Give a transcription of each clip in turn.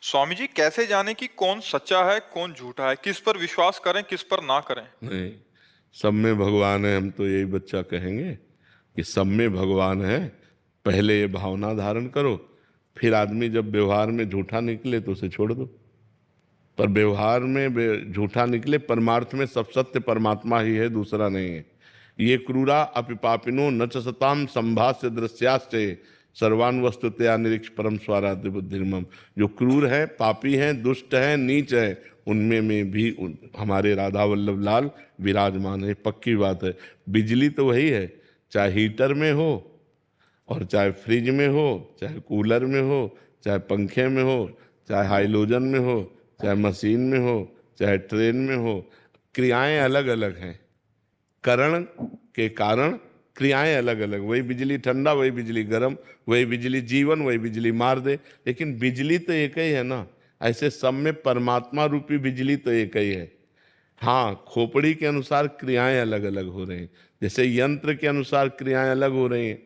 स्वामी जी, कैसे जाने कि कौन सच्चा है कौन झूठा है, किस पर विश्वास करें किस पर ना करें? नहीं, सब में भगवान है, हम तो यही बच्चा कहेंगे कि सब में भगवान है। पहले ये भावना धारण करो, फिर आदमी जब व्यवहार में झूठा निकले तो उसे छोड़ दो। पर व्यवहार में झूठा निकले, परमार्थ में सब सत्य परमात्मा ही है, दूसरा नहीं है। ये क्रूरा अपि पापिनो न च सताम संभाष्य दृश्याश्चे सर्वान वस्तुतया निरीक्ष परम स्वाराध्य बुद्धिर्मम। जो क्रूर है, पापी हैं, दुष्ट हैं, नीच है, उनमें में भी हमारे राधा वल्लभ लाल विराजमान है। पक्की बात है। बिजली तो वही है, चाहे हीटर में हो और चाहे फ्रिज में हो, चाहे कूलर में हो, चाहे पंखे में हो, चाहे हाइलोजन में हो, चाहे मशीन में हो, चाहे ट्रेन में हो, क्रियाएं अलग अलग हैं। करण के कारण क्रियाएं अलग अलग। वही बिजली ठंडा, वही बिजली गर्म, वही बिजली जीवन, वही बिजली मार दे, लेकिन बिजली तो एक ही है ना। ऐसे सब में परमात्मा रूपी बिजली तो एक ही है। हाँ, खोपड़ी के अनुसार क्रियाएं अलग अलग हो रही हैं। जैसे यंत्र के अनुसार क्रियाएं अलग हो रही हैं।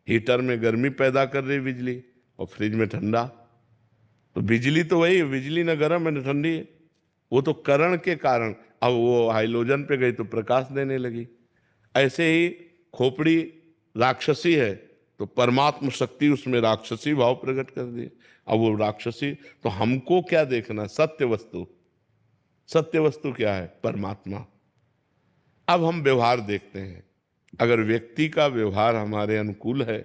हीटर में गर्मी पैदा कर रही बिजली और फ्रिज में ठंडा। तो बिजली तो वही है, बिजली न गर्म है न ठंडी है। वो तो करण के कारण, अब वो हाइलोजन पे गई तो प्रकाश देने लगी। ऐसे ही खोपड़ी राक्षसी है तो परमात्म शक्ति उसमें राक्षसी भाव प्रकट कर दिए। अब वो राक्षसी, तो हमको क्या देखना? सत्य वस्तु। सत्य वस्तु क्या है? परमात्मा। अब हम व्यवहार देखते हैं। अगर व्यक्ति का व्यवहार हमारे अनुकूल है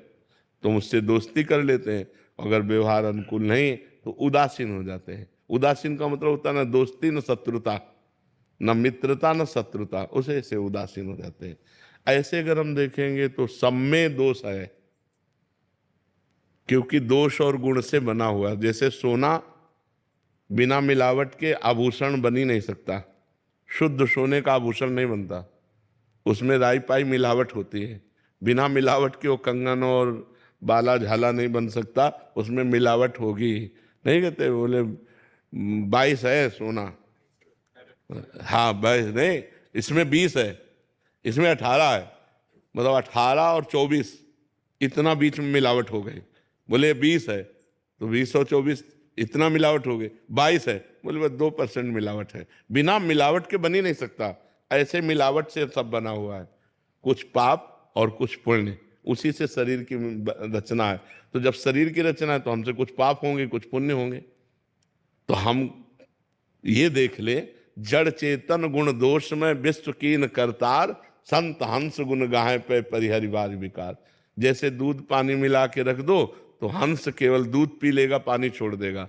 तो उससे दोस्ती कर लेते हैं, अगर व्यवहार अनुकूल नहीं तो उदासीन हो जाते हैं। उदासीन का मतलब होता है न दोस्ती न शत्रुता, न मित्रता न शत्रुता, उसे से उदासीन हो जाते हैं। ऐसे अगर हम देखेंगे तो सब में दोष है, क्योंकि दोष और गुण से बना हुआ है। जैसे सोना बिना मिलावट के आभूषण बन ही नहीं सकता, शुद्ध सोने का आभूषण नहीं बनता, उसमें राई पाई मिलावट होती है। बिना मिलावट के वो कंगन और बाला झाला नहीं बन सकता, उसमें मिलावट होगी ही। नहीं कहते बोले 22 है सोना, हाँ 22 नहीं, इसमें 20 है, इसमें 18 है, मतलब 18 और 24 इतना बीच में मिलावट हो गई। बोले 20 है तो 20 और 24 इतना मिलावट हो गई। 22 है, बोले बस 2% मिलावट है। बिना मिलावट के बन ही नहीं सकता। ऐसे मिलावट से सब बना हुआ है, कुछ पाप और कुछ पुण्य, उसी से शरीर की रचना है। तो जब शरीर की रचना है तो हमसे कुछ पाप होंगे कुछ पुण्य होंगे। तो हम ये देख ले, जड़ चेतन गुण दोष में विश्व कीन करतार, संत हंस गुण गाहे पे परिहरिवार विकार। जैसे दूध पानी मिला के रख दो तो हंस केवल दूध पी लेगा, पानी छोड़ देगा।